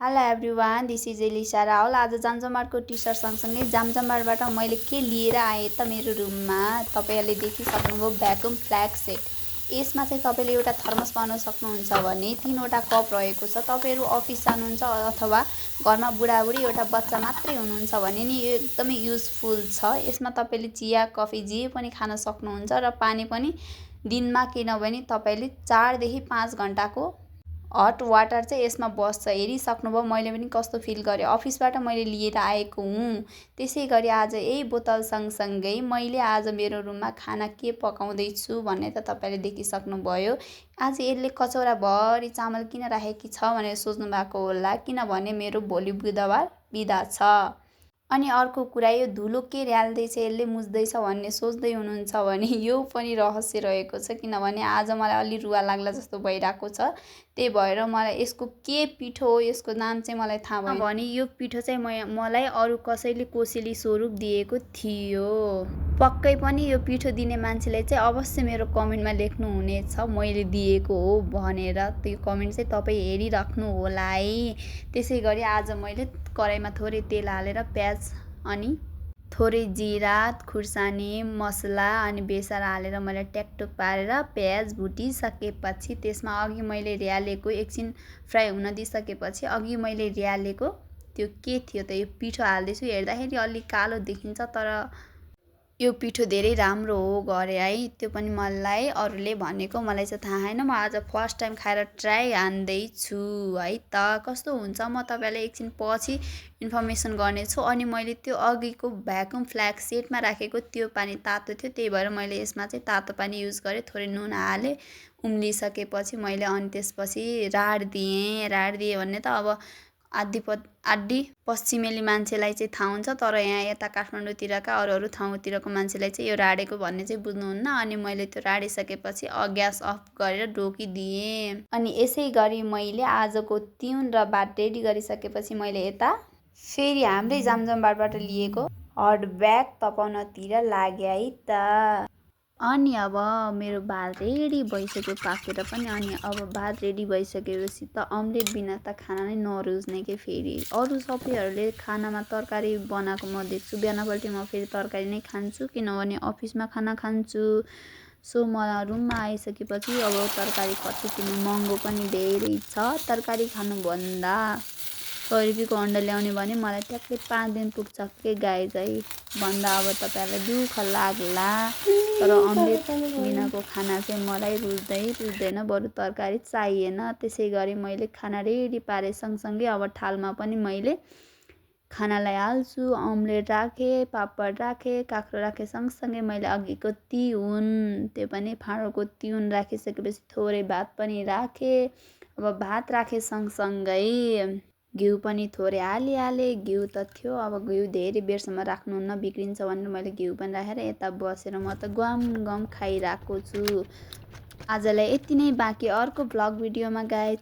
Hello everyone, this is Elisa Rahul. आज जामजमाटको T short सँगसँगै जामजमाटबाट मैले के लिएर आएँ त मेरो रुममा तपाईँहरूले देखिसक्नुभयो भ्याकुम फ्ल्याग सेट। यसमा चाहिँ तपाईँले एउटा थर्मस पाउन सक्नुहुन्छ भने 3वटा कप रहेको छ। तपाईँहरू अफिस जानुहुन्छ अथवा घरमा बुढाबुढी एउटा बच्चा मात्रै हुनुहुन्छ भने नि यो एकदमै युजफुल छ। यसमा तपाईँले चिया कफी जे पनि खान सक्नुहुन्छ र पानी पनि दिनमा, किनभने तपाईँले 4 देखि 5 घण्टाको हट वाटर चाहिँ यसमा बस्छ। हेरिसक्नुभयो मैले पनि कस्तो फिल गरेँ। अफिसबाट मैले लिएर आएको हुँ। त्यसै गरी आज यही बोतल सँगसँगै मैले आज मेरो रुममा खाना के पकाउँदैछु भन्ने त तपाईँले देखिसक्नुभयो। आज यसले कचौराभरि चामल किन राखेकी छ भनेर सोच्नु भएको होला, किनभने मेरो भोलि बुधबार बिदा छ। अनि अर्को कुरा, यो धुलो के र्याल्दैछ यसले मुझ्दैछ भन्ने सोच्दै हुनुहुन्छ भने यो पनि रहस्य रहेको छ, किनभने आज मलाई अलि रुवा लाग्ला जस्तो भइरहेको छ। त्यही भएर मलाई यसको के पिठो हो यसको नाम चाहिँ मलाई थाहा भएन भने यो पिठो चाहिँ मलाई अरू कसैले कोसेली स्वरूप दिएको थियो। पक्कै पनि यो पिठो दिने मान्छेलाई चाहिँ अवश्य मेरो कमेन्टमा लेख्नु हुनेछ मैले दिएको हो भनेर। त्यो कमेन्ट चाहिँ तपाईँ हेरिराख्नु होला है। त्यसै गरी आज मैले कराईमा थोरै तेल हालेर प्याज अनि थोरै जिरा, खुर्सानी, मसला अनि बेसार हालेर मैले ट्याकटुक पारेर प्याज भुटिसकेपछि त्यसमा अघि मैले र्यालेको एकछिन फ्राई हुन दिइसकेपछि अघि मैले र्यालेको त्यो के थियो त, यो पिठो हाल्दैछु। हेर्दाखेरि अलि कालो देखिन्छ तर यो पिठो धेरै राम्रो हो गरे है। त्यो पनि मलाई अरूले भनेको, मलाई चाहिँ थाहा छैन। म आज फर्स्ट टाइम खाएर ट्राई हान्दैछु है त कस्तो हुन्छ म तपाईँलाई एकछिन पछि इन्फर्मेसन गर्नेछु। अनि मैले त्यो अघिको भ्याकुम फ्ल्याग सेटमा राखेको त्यो पानी तातो थियो, त्यही भएर मैले यसमा चाहिँ तातो पानी युज गरेँ। थोरै नुन हालेँ, उम्लिसकेपछि मैले अनि त्यसपछि राड दिएँ भने त अब आधी पश्चिमेली मान्छेलाई चाहिँ थाहा हुन्छ, तर यहाँ यता काठमाडौँतिरका अरू ठाउँतिरको मान्छेलाई चाहिँ यो राडेको भन्ने चाहिँ बुझ्नुहुन्न। अनि मैले त्यो राडिसकेपछि ग्यास अफ गरेर ढोकिदिएँ। अनि यसै गरी मैले आजको तिउन र भात रेडी गरिसकेपछि मैले यता फेरि हाम्रै जामजमाटबाट लिएको हट ब्याग तपाउनतिर लागेँ है त। अनि अब मेरो भात रेडी भइसक्यो पाकेर पनि। अनि अब भात रेडी भइसकेपछि त अम्लेट बिना त खाना नै नरुच्ने के। फेरि अरू सबैहरूले खानामा तरकारी बनाएको म देख्छु, बिहानपल्टि म फेरि तरकारी नै खान्छु किनभने अफिसमा खाना खान्छु। सो मलाई रुममा आइसकेपछि अब तरकारी कति किन्नु, महँगो पनि धेरै छ। तरकारी खानुभन्दा 100 रुपियाँको अन्डा ल्याउने भने मलाई ट्याक्कै 5 दिन पुग्छ के गाई चाहिँ भन्दा अब तपाईँहरूलाई दुःख लाग्ला। तर अम्लेट बिनाको खाना चाहिँ मलाई रुच्दैन, बरु तरकारी चाहिएन। त्यसै गरी मैले खाना रेडी पारे सँगसँगै अब थालमा पनि मैले खानालाई हाल्छु। अम्लेट राखेँ, पापड राखेँ, काँक्रो राखेँ, सँगसँगै मैले अघिको तिउन, त्यो पनि फाँडोको तिउन राखिसकेपछि थोरै भात पनि राखेँ। अब भात राखेँ सँगसँगै घिउ पनि थोरै हालेँ। घिउ त थियो, अब घिउ धेरै बेरसम्म राख्नुहुन्न बिग्रिन्छ भनेर मैले घिउ पनि राखेर यता बसेर म त गम खाइरहेको छु। आजलाई यति नै, बाँकी अर्को भ्लग भिडियोमा गाइज